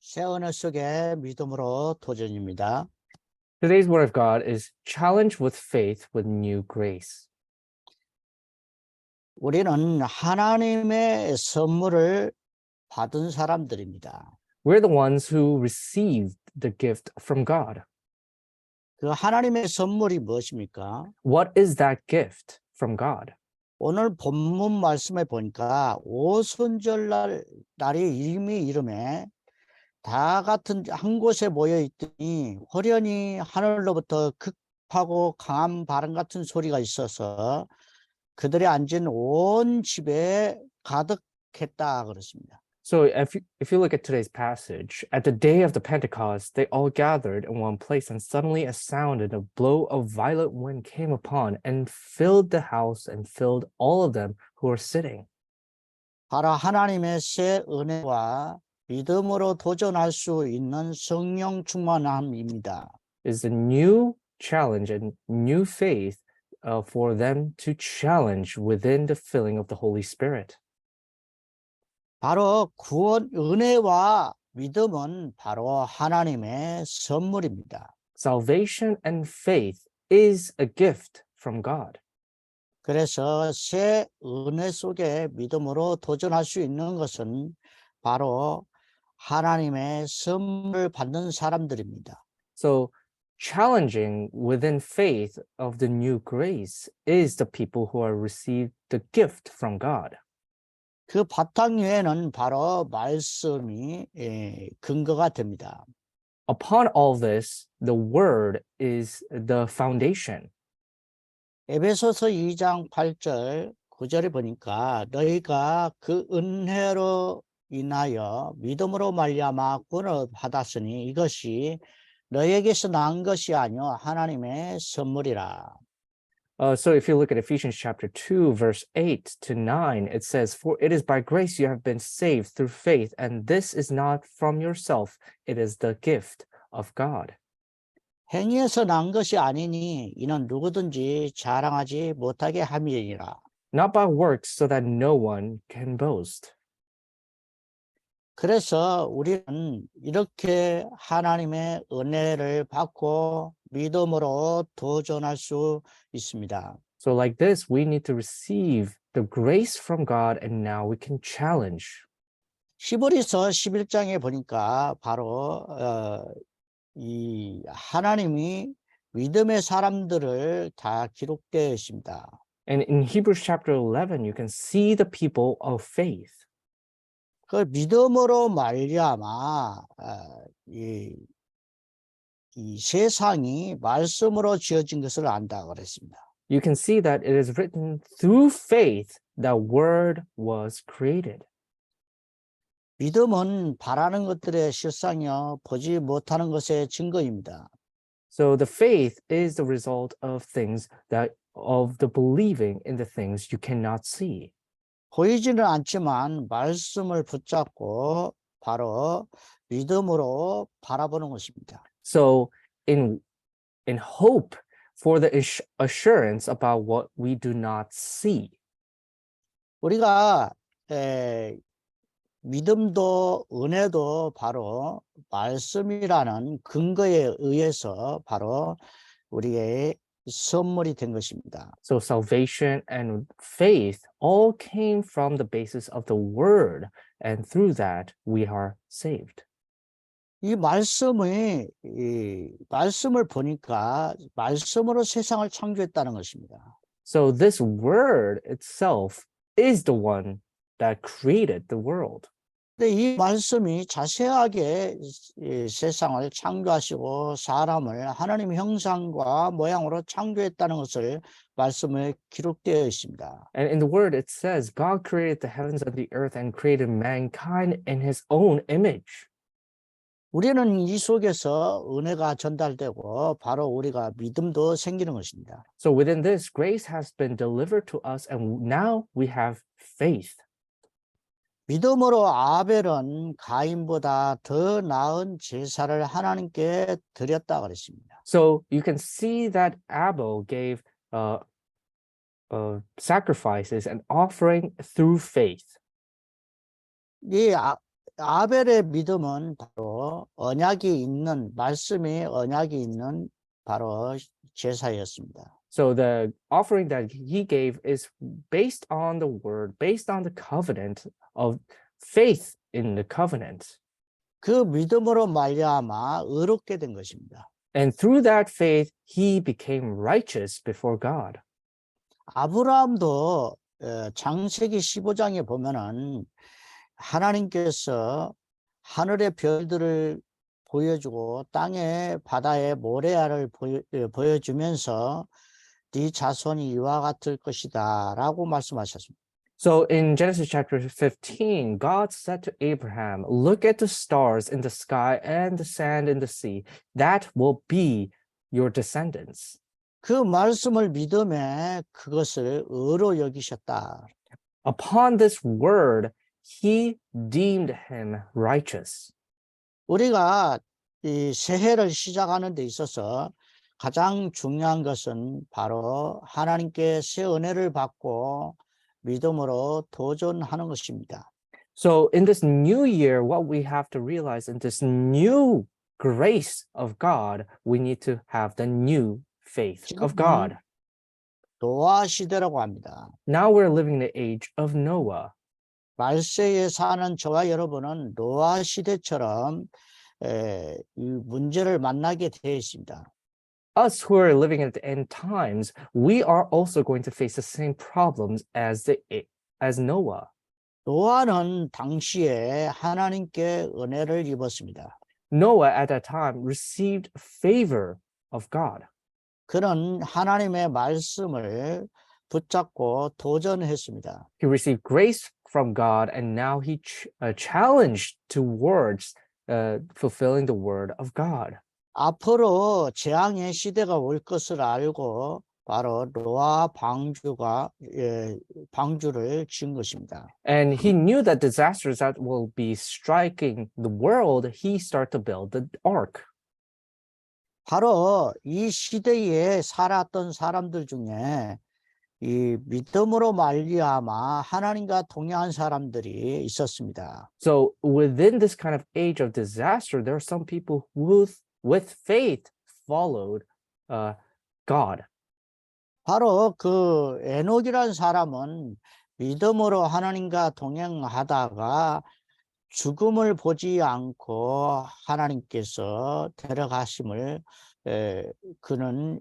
새 언어 속의 믿음으로 도전입니다. Today's word of God is challenge with faith with new grace. 우리는 하나님의 선물을 받은 사람들입니다. We're the ones who received the gift from God. 그 하나님의 선물이 무엇입니까? What is that gift from God? 오늘 본문 말씀에 보니까 오순절날 날이 이미 이름에 다 같은 한 곳에 모여 있더니 호련히 하늘로부터 급하고 강한 바람 같은 소리가 있어서 그들이 앉은 온 집에 가득했다 그렇습니다. So if you look at today's passage, at the day of the Pentecost, they all gathered in one place, and suddenly a sound and a blow of violent wind came upon and filled the house and filled all of them who were sitting. 바로 하나님의 새 은혜와 믿음으로 도전할 수 있는 성령 충만함입니다. Is a new challenge and new faith for them to challenge within the filling of the Holy Spirit. 바로 구원 은혜와 믿음은 바로 하나님의 선물입니다. Salvation and faith is a gift from God. 그래서 새 은혜 속에 믿음으로 도전할 수 있는 것은 바로 하나님의 선물을 받는 사람들입니다. So challenging within faith of the new grace is the people who are received the gift from God. 그 바탕 위에는 바로 말씀이 근거가 됩니다. Upon all this, the word is the foundation. 에베소서 2장 8절 9절에 보니까 너희가 그 은혜로 인하여 믿음으로 말미암아 구원을 받았으니 이것이 너희에게서 난 것이 아니요 하나님의 선물이라. So if you look at Ephesians chapter 2, verse 8 to 9, it says, "For it is by grace you have been saved through faith, and this is not from yourself, it is the gift of God." 행위에서 난 것이 아니니 이는 누구든지 자랑하지 못하게 함이니라. Not by works, so that no one can boast. 그래서 우리는 이렇게 하나님의 은혜를 받고 믿음으로 도전할 수 있습니다. So like this, we need to receive the grace from God, and now we can challenge. 히브리서 11장에 보니까 바로 이 하나님이 믿음의 사람들을 다 기록되어 있습니다. And in Hebrews chapter 11, you can see the people of faith. 그 믿음으로 말미암아 이 세상이 말씀으로 지어진 것을 안다 그랬습니다. You can see that it is written through faith that word was created. 믿음은 바라는 것들의 실상이요 보지 못하는 것의 증거입니다. So the faith is the result of things of the believing in the things you cannot see. 보이지는 않지만 말씀을 붙잡고 바로 믿음으로 바라보는 것입니다. So in hope for the assurance about what we do not see. 우리가 믿음도 은혜도 바로 말씀이라는 근거에 의해서 바로 우리의 선물이 된 것입니다. So salvation and faith all came from the basis of the word, and through that we are saved. 이 말씀을 보니까 말씀으로 세상을 창조했다는 것입니다. So this word itself is the one that created the world. 근데 이 말씀이 자세하게 세상을 창조하시고 사람을 하나님 형상과 모양으로 창조했다는 것을 말씀에 기록되어 있습니다. And in the word it says, God created the heavens and the earth and created mankind in his own image. 우리는 이 속에서 은혜가 전달되고 바로 우리가 믿음도 생기는 것입니다. So within this, grace has been delivered to us, and now we have faith. 믿음으로 아벨은 가인보다 더 나은 제사를 하나님께 드렸다 그랬습니다. So you can see that Abel gave sacrifices and offering through faith. 이 아벨의 믿음은 바로 언약이 있는 말씀이 언약이 있는 바로 제사였습니다. So the offering that he gave is based on the word, based on the covenant of faith in the covenant. 그 믿음으로 말미암아 의롭게 된 것입니다. And through that faith, he became righteous before God. 아브라함도 창세기 15장에 보면은 하나님께서 하늘의 별들을 보여주고 땅의 바다의 모래알을 보여주면서 네 자손이 이와 같을 것이다라고 말씀하셨습니다. So in Genesis chapter 15, God said to Abraham, look at the stars in the sky and the sand in the sea. That will be your descendants. 그 말씀을 믿음에 그것을 의로 여기셨다. Upon this word, he deemed him righteous. 우리가 이 새해를 시작하는 데 있어서 가장 중요한 것은 바로 하나님께 새 은혜를 받고 믿음으로 도전하는 것입니다. So in this new year, what we have to realize in this new grace of God, we need to have the new faith of God. 노아 시대라고 합니다. Now we're living in the age of Noah. 말세에 사는 저와 여러분은 노아 시대처럼 이 문제를 만나게 되어 있습니다. Us who are living at the end times, we are also going to face the same problems as Noah. 노아는 당시에 하나님께 은혜를 입었습니다. Noah at that time received favor of God. 그는 하나님의 말씀을 붙잡고 도전했습니다. He received grace from God, and now he challenged towards fulfilling the word of God. 앞으로 재앙의 시대가 올 것을 알고 바로 노아 방주를 지은 것입니다. And he knew that disasters that will be striking the world, he started to build the ark. 바로 이 시대에 살았던 사람들 중에 이 믿음으로 말미암아 하나님과 동행한 사람들이 있었습니다. So within this kind of age of disaster, there are some people who, with faith, followed God. 바로 그 에녹이라는 사람은 믿음으로 하나님과 동행하다가 죽음을 보지 않고 하나님께서 데려가심을 그는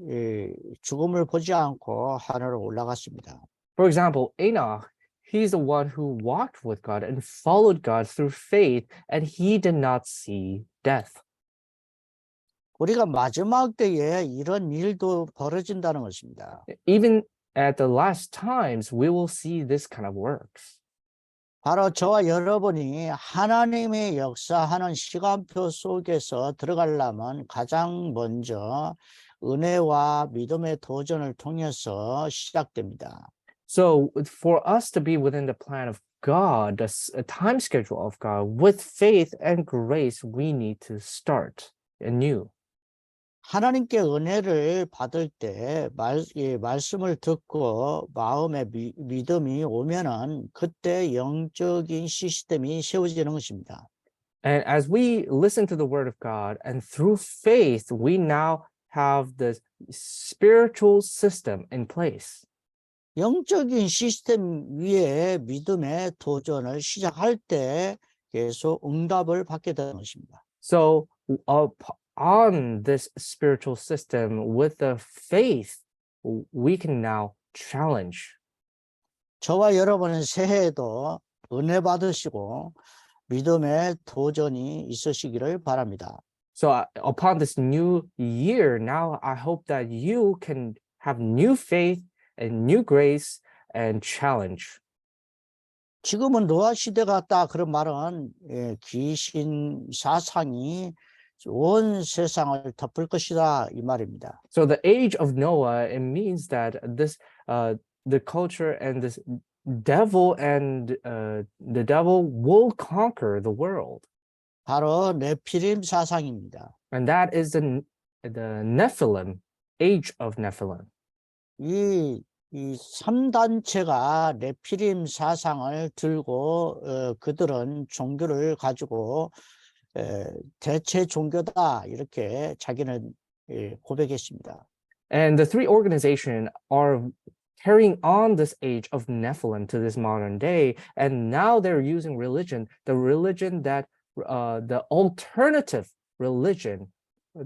죽음을 보지 않고 하늘로 올라갔습니다. For example, Enoch, he's the one who walked with God and followed God through faith, and he did not see death. 우리가 마지막 때에 이런 일도 벌어진다는 것입니다. Even at the last times, we will see this kind of works. 바로 저와 여러분이 하나님의 역사하는 시간표 속에서 들어가려면 가장 먼저 은혜와 믿음의 도전을 통해서 시작됩니다. So for us to be within the plan of God, the time schedule of God, with faith and grace, we need to start anew. 하나님께 은혜를 받을 때 말씀을 듣고 마음에 믿음이 오면은 그때 영적인 시스템이 세워지는 것입니다. And as we listen to the word of God and through faith, we now have this spiritual system in place. 영적인 시스템 위에 믿음의 도전을 시작할 때 계속 응답을 받게 되는 것입니다. So on this spiritual system with the faith, we can now challenge. 저와 여러분은 새해에도 은혜 받으시고 믿음의 도전이 있으시기를 바랍니다. So upon this new year, now I hope that you can have new faith and new grace and challenge. 지금은 노아 시대 같다 그런 말은 귀신 사상이 온 세상을 덮을 것이다 이 말입니다. So the age of Noah, it means that this the culture and this devil and the devil will conquer the world. 바로 네피림 사상입니다. And that is the Nephilim, age of Nephilim. 이 이 3단체가 네피림 사상을 들고 그들은 종교를 가지고 대체 종교다 이렇게 자기는 고백했습니다. And the three organizations are carrying on this age of Nephilim to this modern day. And now they're using religion, the religion that the alternative religion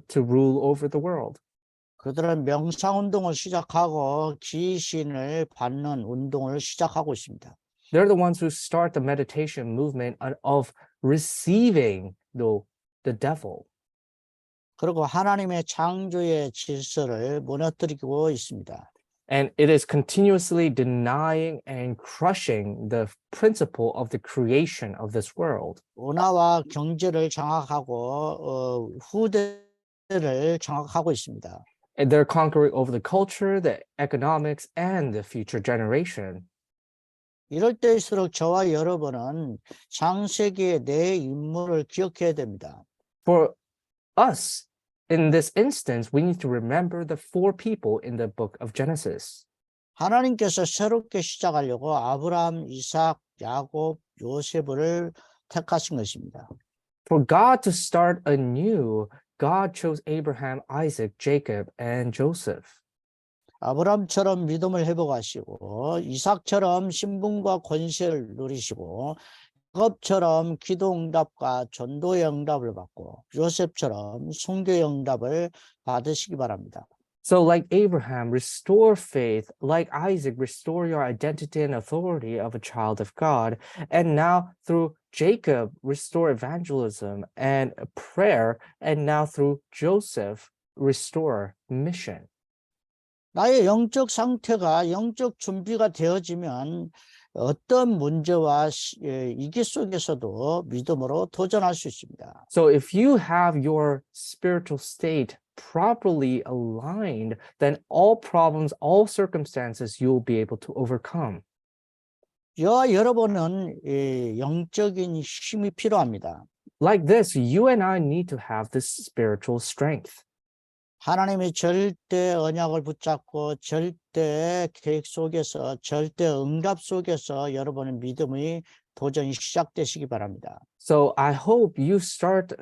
to rule over the world. 그들은 명상운동을 시작하고 귀신을 받는 운동을 시작하고 있습니다. They're the ones who start the meditation movement of receiving the devil. 그리고 하나님의 창조의 질서를 무너뜨리고 있습니다. And it is continuously denying and crushing the principle of the creation of this world. 문화와 경제를 장악하고 후대를 장악하고 있습니다. And they're conquering over the culture, the economics, and the future generation. 이럴 때일수록 저와 여러분은 창세기의 네 인물을 기억해야 됩니다. For us, in this instance, we need to remember the four people in the book of Genesis. 하나님께서 새롭게 시작하려고 아브라함, 이삭, 야곱, 요셉을 택하신 것입니다. For God to start anew, God chose Abraham, Isaac, Jacob, and Joseph. 아브라함처럼 믿음을 회복하시고 이삭처럼 신분과 권세를 누리시고 야곱처럼 기도 응답과 전도의 응답을 받고 요셉처럼 선교의 응답을 받으시기 바랍니다. So like Abraham, restore faith. Like Isaac, restore your identity and authority of a child of God. And now through Jacob, restore evangelism and prayer. And now through Joseph, restore mission. 나의 영적 상태가 영적 준비가 되어지면 어떤 문제와 위기 속에서도 믿음으로 도전할 수 있습니다. So if you have your spiritual state properly aligned, then all problems, all circumstances, you'll be able to overcome. 저와 여러분은 영적인 힘이 필요합니다. Like this, you and I need to have this spiritual strength. 하나님의 절대 언약을 붙잡고 절대 계획 속에서 절대 응답 속에서 여러분의 믿음의 도전이 시작되시기 바랍니다. So I hope you start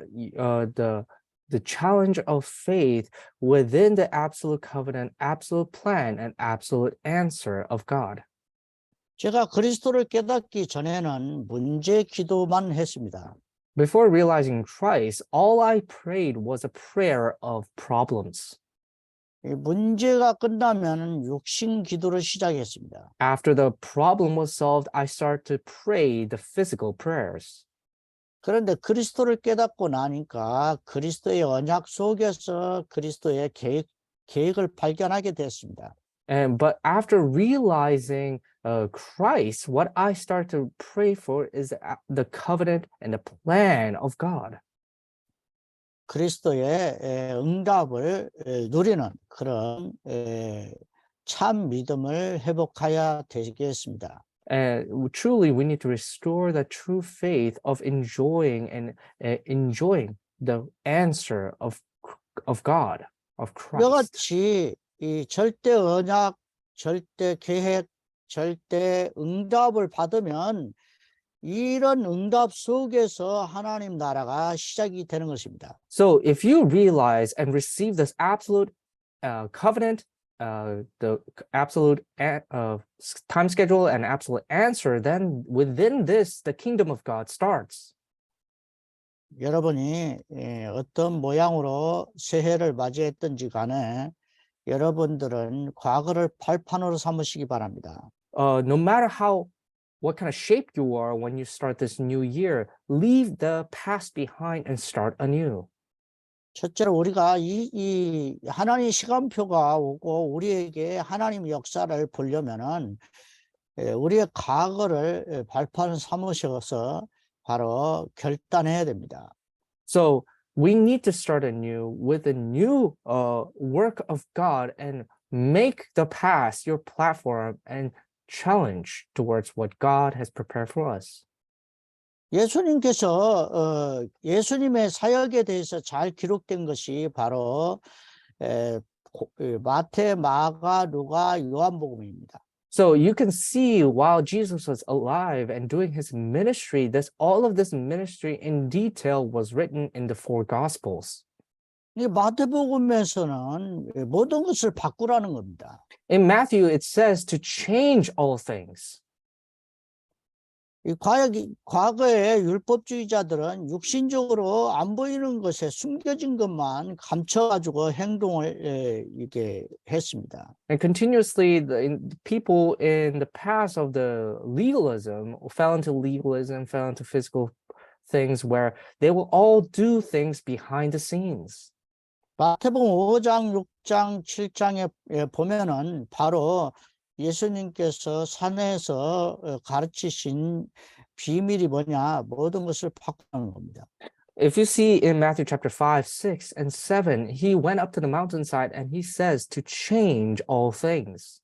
the challenge of faith within the absolute covenant, absolute plan, and absolute answer of God. 제가 그리스도를 깨닫기 전에는 문제 기도만 했습니다. Before realizing Christ, all I prayed was a prayer of problems. 이 문제가 끝나면 육신 기도를 시작했습니다. After the problem was solved, I started to pray the physical prayers. 그런데 그리스도를 깨닫고 나니까 그리스도의 언약 속에서 그리스도의 계획을 발견하게 됐습니다. But after realizing Christ, what I start to pray for is the covenant and the plan of God. 그리스도의 응답을 누리는 그런 참 믿음을 회복해야 되겠습니다. And truly, we need to restore the true faith of enjoying the answer of God, of Christ. 이같이 이 절대 언약, 절대 계획, 절대 응답을 받으면 이런 응답 속에서 하나님 나라가 시작이 되는 것입니다. So if you realize and receive this absolute covenant, the absolute time schedule and absolute answer, then within this, the kingdom of God starts. 여러분이 어떤 모양으로 새해를 맞이했든지 간에 여러분들은 과거를 발판으로 삼으시기 바랍니다. No matter what kind of shape you are when you start this new year, leave the past behind and start anew. 첫째로 우리가 이 하나님 시간표가 오고 우리에게 하나님 역사를 보려면은 우리의 과거를 발판 삼으셔서 바로 결단해야 됩니다. So we need to start anew with a new work of God and make the past your platform and challenge towards what God has prepared for us. 예수님께서 예수님의 사역에 대해서 잘 기록된 것이 바로 마태, 마가, 누가, 요한복음입니다. So you can see while Jesus was alive and doing his ministry, all of this ministry in detail was written in the four gospels. 이 마태복음에서는 모든 것을 바꾸라는 겁니다. In Matthew, it says to change all things. 이 과거의 율법주의자들은 육신적으로 안 보이는 것에 숨겨진 것만 감춰가지고 행동을 이렇게 했습니다. And continuously, the people in the past of the legalism fell into physical things where they will all do things behind the scenes. 마태복음 5장, 6장, 7장에 보면은 바로 예수님께서 산에서 가르치신 비밀이 뭐냐? 모든 것을 바꾸는 겁니다. If you see in Matthew chapter 5, 6, and 7, he went up to the mountainside and he says to change all things.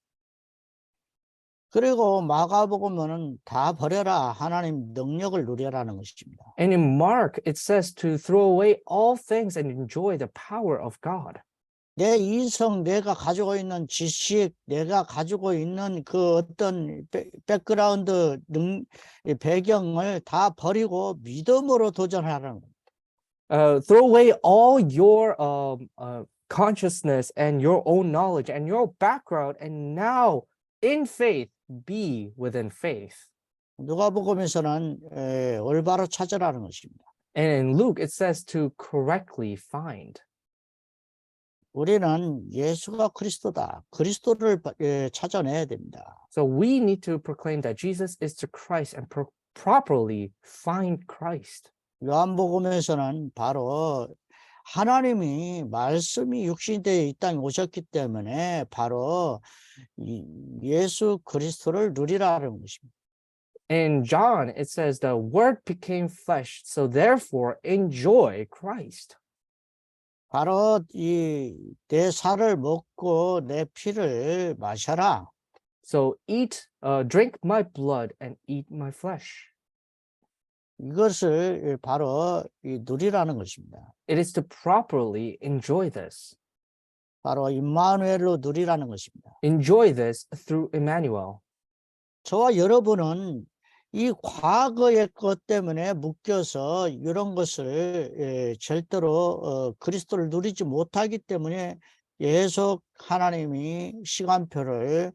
그리고 마가복음은 다 버려라. 하나님 능력을 누려라는 것입니다. And in Mark, it says to throw away all things and enjoy the power of God. 내 이성, 내가 가지고 있는 지식, 내가 가지고 있는 그 어떤 백그라운드 배경을 다 버리고 믿음으로 도전하라는 겁니다. Throw away all your consciousness and your own knowledge and your background, and now in faith be within faith. 누가복음에서는 올바로 찾으라는 것입니다. And in Luke, it says to correctly find. 우리는 예수가 그리스도다. 그리스도를 찾아내야 됩니다. So we need to proclaim that Jesus is the Christ and properly find Christ. 요한복음에서는 바로 하나님이 말씀이 육신되어 이 땅에 오셨기 때문에 바로 예수 그리스도를 누리라는 것입니다. In John, it says the word became flesh, so therefore enjoy Christ. 바로 내 살을 먹고 내 피를 마셔라. So drink my blood and eat my flesh. 이것을 바로 누리라는 것입니다. It is to properly enjoy this. 바로 임마누엘로 누리라는 것입니다. Enjoy this through Emmanuel. 저와 여러분은 이 과거의 것 때문에 묶여서 이런 것을 절대로 그리스도를 누리지 못하기 때문에 계속 하나님이 시간표를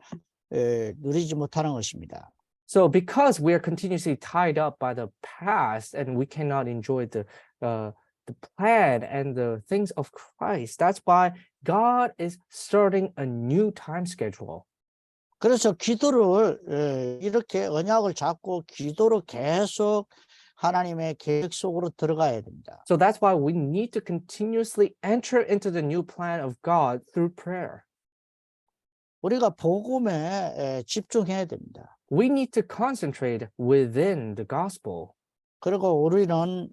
누리지 못하는 것입니다. So because we are continuously tied up by the past and we cannot enjoy the plan and the things of Christ, that's why God is starting a new time schedule. 그래서 기도를 이렇게 언약을 잡고 기도로 계속 하나님의 계획 속으로 들어가야 됩니다. So that's why we need to continuously enter into the new plan of God through prayer. 우리가 복음에 집중해야 됩니다. We need to concentrate within the gospel. 그리고 우리는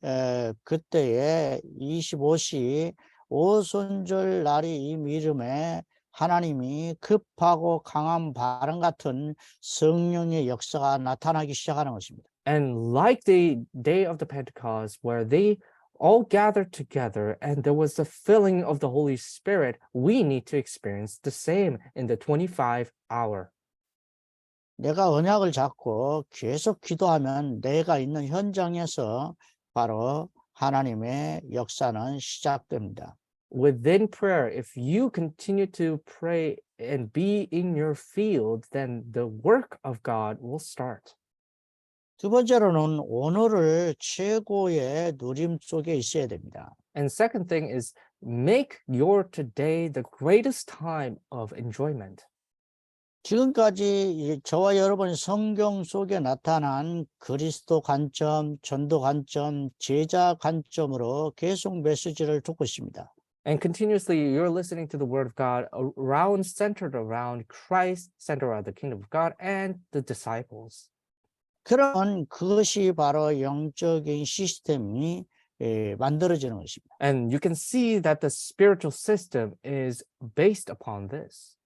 그때에 25시 오순절 날이 이 미름에 하나님이 급하고 강한 바람 같은 성령의 역사가 나타나기 시작하는 것입니다. And like the day of the Pentecost, where they all gathered together and there was the filling of the Holy Spirit, we need to experience the same in the 25 hour. 내가 언약을 잡고 계속 기도하면 내가 있는 현장에서 바로 하나님의 역사는 시작됩니다. Within prayer, if you continue to pray and be in your field, then the work of God will start. 두 번째로는 오늘을 최고의 누림 속에 있어야 됩니다. And second thing is make your today the greatest time of enjoyment. 지금까지 저와 여러분이 성경 속에 나타난 그리스도 관점, 전도 관점, 제자 관점으로 계속 메시지를 듣고 있습니다. And continuously, you're listening to the word of God centered around Christ, centered around the kingdom of God and the disciples. 그러면 그것이 바로 영적인 시스템이 만들어지는 것입니다. And you can see that the spiritual system is based upon this.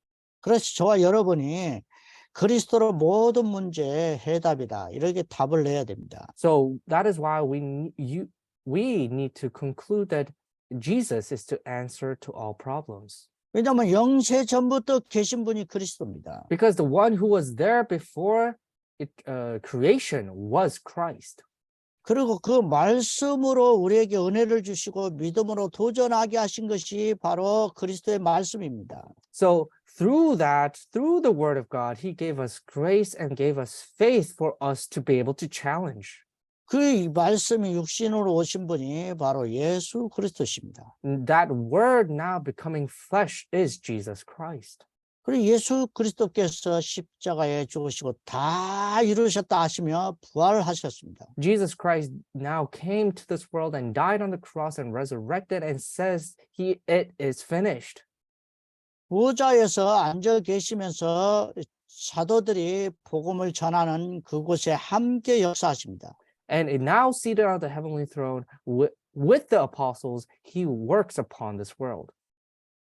그래서 저와 여러분이 그리스도로 모든 문제의 해답이다. 이렇게 답을 내야 됩니다. So that is why we need to conclude that Jesus is to answer to all problems. 왜냐하면 영세 전부터 계신 분이 그리스도입니다. Because the one who was there before creation was Christ. 그리고 그 말씀으로 우리에게 은혜를 주시고 믿음으로 도전하게 하신 것이 바로 그리스도의 말씀입니다. So through that, through the word of God, he gave us grace and gave us faith for us to be able to challenge. 그 말씀이 육신으로 오신 분이 바로 예수 그리스도십니다. That word now becoming flesh is Jesus Christ. 그리고 예수 그리스도께서 십자가에 죽으시고 다 이루셨다 하시며 부활하셨습니다. Jesus Christ now came to this world and died on the cross and resurrected and says it is finished. 보좌에서 앉아 계시면서 사도들이 복음을 전하는 그곳에 함께 역사하십니다. And now seated on the heavenly throne with the apostles, he works upon this world.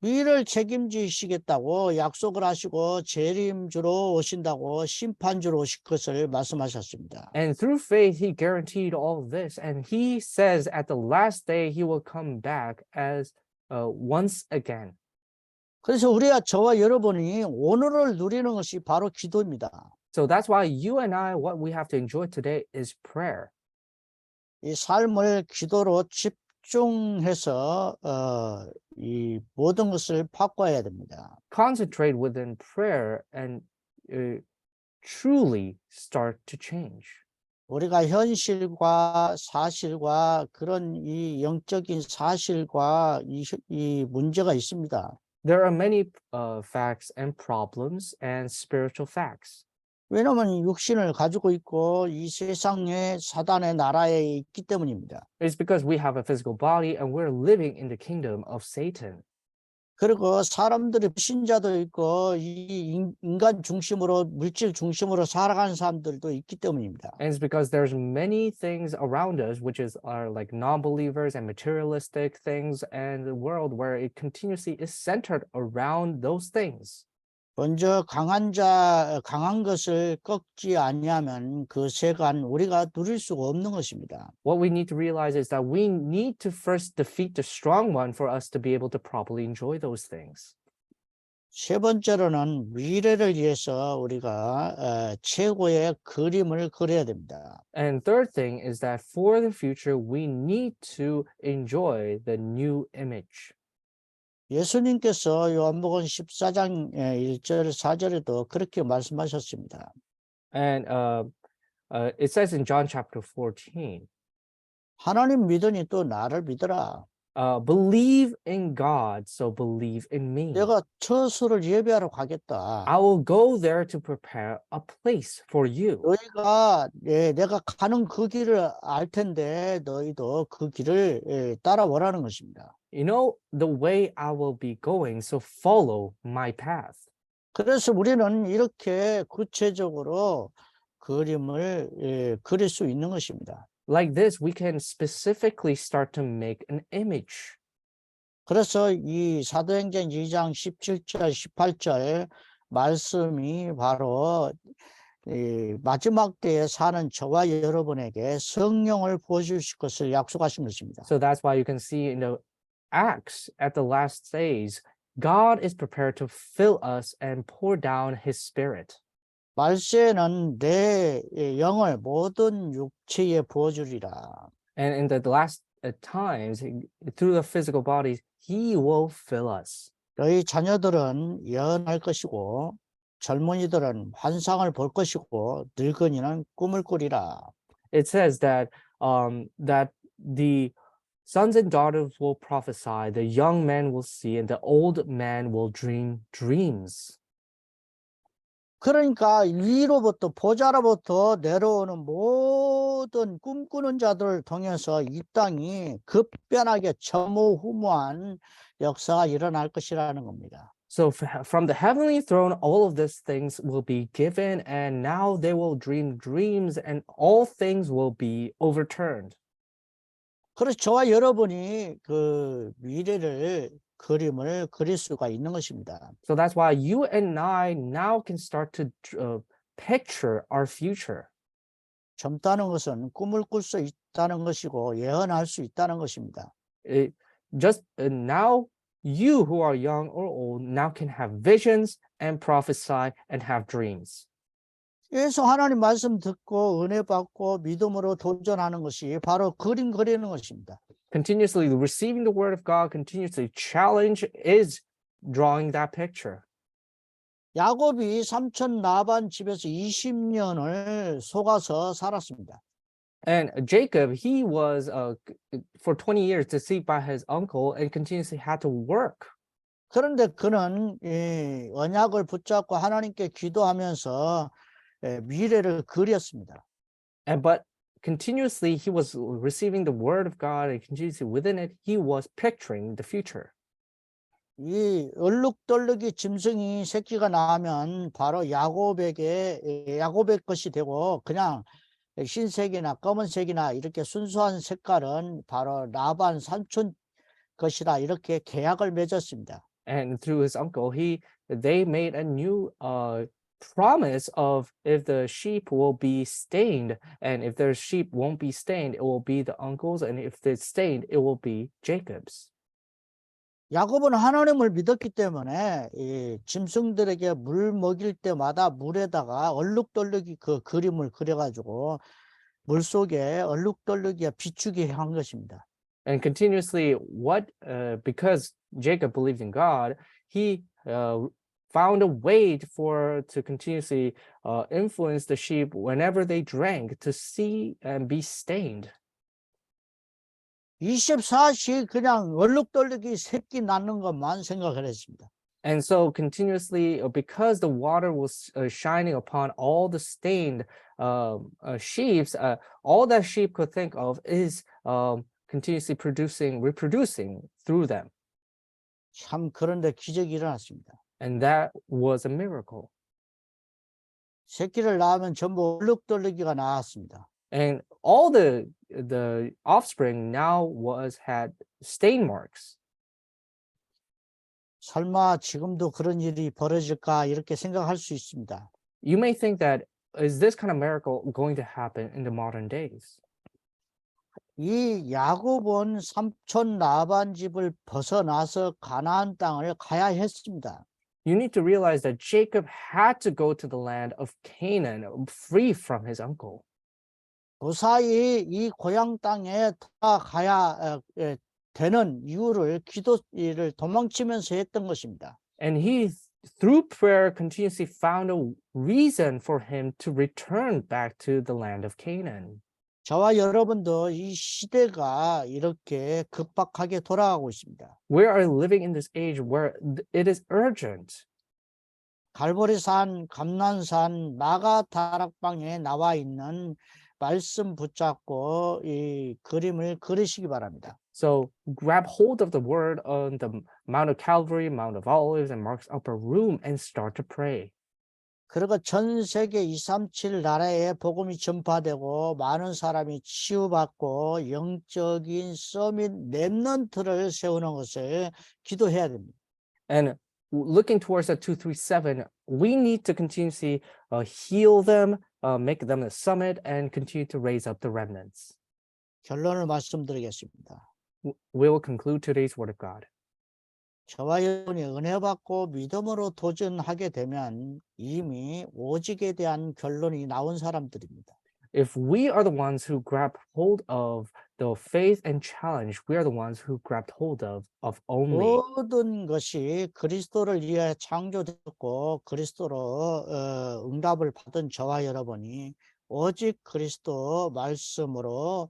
미를 책임지시겠다고 약속을 하시고 재림주로 오신다고 심판주로 오실 것을 말씀하셨습니다. And through faith, he guaranteed all this. And he says at the last day, he will come back as once again. 그래서 우리가 저와 여러분이 오늘을 누리는 것이 바로 기도입니다. So that's why you and I, what we have to enjoy today is prayer. 이 삶을 기도로 집중해서 이 모든 것을 바꿔야 됩니다. Concentrate within prayer and truly start to change. 우리가 현실과 사실과 그런 이 영적인 사실과 이 문제가 있습니다. There are many facts and problems and spiritual facts. 왜냐하면 육신을 가지고 있고 이 세상에 사단의 나라에 있기 때문입니다. It's because we have a physical body and we're living in the kingdom of Satan. 그리고 사람들이 신자도 있고 이 인간 중심으로 물질 중심으로 살아가는 사람들도 있기 때문입니다. And it's because there's many things around us, which are like non-believers and materialistic things, and the world where it continuously is centered around those things. 먼저 강한 것을 꺾지 아니하면 그 세간 우리가 누릴 수가 없는 것입니다. What we need to realize is that we need to first defeat the strong one for us to be able to properly enjoy those things. 세 번째로는 미래를 위해서 우리가 최고의 그림을 그려야 됩니다. And third thing is that for the future, we need to enjoy the new image. 예수님께서 요한복음 14장 1절 4절에도 그렇게 말씀하셨습니다. And it says in John chapter 14, 하나님 믿으니 또 나를 믿어라. believe in God, so believe in me. 내가 처소를 예비하러 가겠다. I will go there to prepare a place for you. 너희가 내가 가는 그 길을 알 텐데 너희도 그 길을 따라오라는 것입니다. You know the way I will be going, so follow my path. 그래서 우리는 이렇게 구체적으로 그림을 그릴 수 있는 것입니다. Like this, we can specifically start to make an image. 그래서 이 사도행전 2장 17절, 18절 말씀이 바로 이 마지막 때에 사는 저와 여러분에게 성령을 보여주실 것을 약속하신 것입니다. So that's why you can see in the Acts at the last days, God is prepared to fill us and pour down his spirit. 말세는 내 영을 모든 육체에 부어주리라. And in the last times, through the physical bodies, he will fill us. 너희 자녀들은 예언할 것이고 젊은이들은 환상을 볼 것이고 늙은이는 꿈을 꾸리라. It says that that the sons and daughters will prophesy, the young men will see, and the old man will dream dreams. 그러니까 위로부터 보좌로부터 내려오는 모든 꿈꾸는 자들을 통해서 이 땅이 급변하게 전무후무한 역사가 일어날 것이라는 겁니다. So from the heavenly throne, all of these things will be given, and now they will dream dreams, and all things will be overturned. 그래서 저와 여러분이 그 미래를 그림을 그릴 수가 있는 것입니다. So that's why you and I now can start to picture our future. 젊다는 것은 꿈을 꿀 수 있다는 것이고 예언할 수 있다는 것입니다. Just now You who are young or old now can have visions and prophesy and have dreams. 그래서 하나님 말씀 듣고 은혜 받고 믿음으로 도전하는 것이 바로 그림 그리는 것입니다. Continuously receiving the word of God, continuously challenge is drawing that picture. 야곱이 삼촌 라반 집에서 20년을 속아서 살았습니다. And Jacob, he was for 20 years deceived by his uncle and continuously had to work. 그런데 그는 이 언약을 붙잡고 하나님께 기도하면서 미래를 그렸습니다. But continuously he was receiving the word of God and continuously within it, he was picturing the future. 이 얼룩덜룩이 짐승이 새끼가 나면 바로 야곱의 것이 되고 그냥 흰색이나 검은색이나 이렇게 순수한 색깔은 바로 라반 삼촌 것이라 이렇게 계약을 맺었습니다. And through his uncle, they made a new promise of if the sheep will be stained, and if their sheep won't be stained, it will be the uncle's, and if they're stained, it will be Jacob's. 야곱은 하나님을 믿었기 때문에 이 짐승들에게 물 먹일 때마다 물에다가 얼룩덜룩이 그 그림을 그려가지고 물 속에 얼룩덜룩이 비추게 한 것입니다. And continuously, because Jacob believed in God, he found a way to continuously influence the sheep whenever they drank to see and be stained. 24시 그냥 얼룩덜룩이 새끼 낳는 것만 생각을 했습니다. And so continuously, because the water was shining upon all the stained sheep, all that sheep could think of is continuously reproducing through them. 참 그런데 기적이 일어났습니다. And that was a miracle. 새끼를 낳으면 전부 얼룩덜룩이가 나왔습니다. And all the offspring now had stain marks. 설마 지금도 그런 일이 벌어질까 이렇게 생각할 수 있습니다. You may think that, is this kind of miracle going to happen in the modern days? 이 야곱은 삼촌 라반 집을 벗어나서 가나안 땅을 가야 했습니다. You need to realize that Jacob had to go to the land of Canaan, free from his uncle. 무사히 이 고향 땅에 가야 되는 이유를 기도를 도망치면서 했던 것입니다. And he, through prayer, continuously found a reason for him to return back to the land of Canaan. 저와 여러분도 이 시대가 이렇게 급박하게 돌아가고 있습니다. We are living in this age where it is urgent. 갈보리산, 감난산, 나가 다락방에 나와 있는 말씀 붙잡고 이 그림을 그리시기 바랍니다. So grab hold of the word on the Mount of Calvary, Mount of Olives, and Mark's upper room and start to pray. 그리고 전 세계 237 나라에 복음이 전파되고 많은 사람이 치유받고 영적인 서밋 렘넌트를 세우는 것을 기도해야 됩니다. And looking towards that 237, we need to continuously heal them, make them a summit, and continue to raise up the remnants. 결론을 말씀드리겠습니다. We will conclude today's word of God. 저와 여러분이 은혜 받고 믿음으로 도전하게 되면 이미 오직에 대한 결론이 나온 사람들입니다. If we are the ones who grab hold of the faith and challenge, we are the ones who grabbed hold of only. 모든 것이 그리스도를 위해 창조되었고 그리스도로 응답을 받은 저와 여러분이 오직 그리스도 말씀으로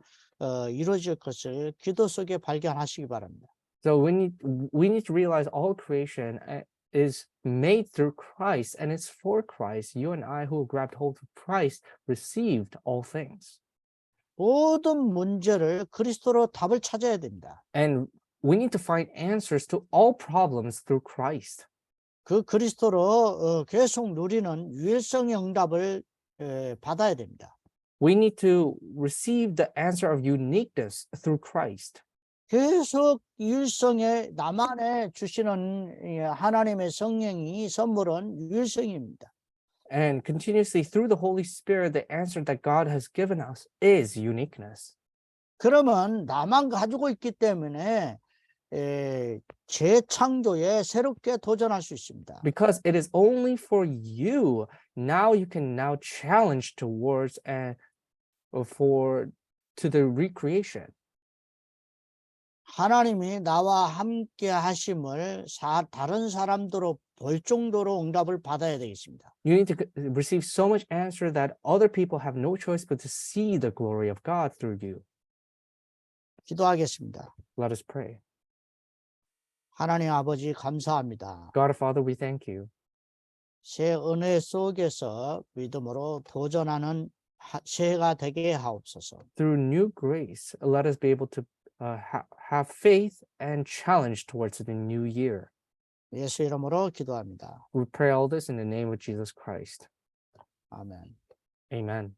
이루어질 것을 기도 속에 발견하시기 바랍니다. So we need to realize all creation is made through Christ, and it's for Christ. You and I who grabbed hold of Christ received all things. 모든 문제를 그리스도로 답을 찾아야 됩니다. And we need to find answers to all problems through Christ. 그 그리스도로 계속 누리는 유일성의 응답을 받아야 됩니다. We need to receive the answer of uniqueness through Christ. 계속 유일성에 나만에 주시는 하나님의 성령이 선물은 유일성입니다. And continuously through the Holy Spirit, the answer that God has given us is uniqueness. 그러면 나만 가지고 있기 때문에 재창조에 새롭게 도전할 수 있습니다. Because it is only for you. Now you can now challenge towards and to the recreation. 하나님이 나와 함께 하심을 다른 사람들로 볼 정도로 응답을 받아야 되겠습니다. You need to receive so much answer that other people have no choice but to see the glory of God through you. 기도하겠습니다. Let us pray. 하나님 아버지 감사합니다. God our Father, we thank you. 새 은혜 속에서 믿음으로 도전하는 새해가 되게 하옵소서. Through new grace, let us be able to have faith and challenge towards the new year. 예수 이름으로 기도합니다. We pray all this in the name of Jesus Christ. 아멘. Amen.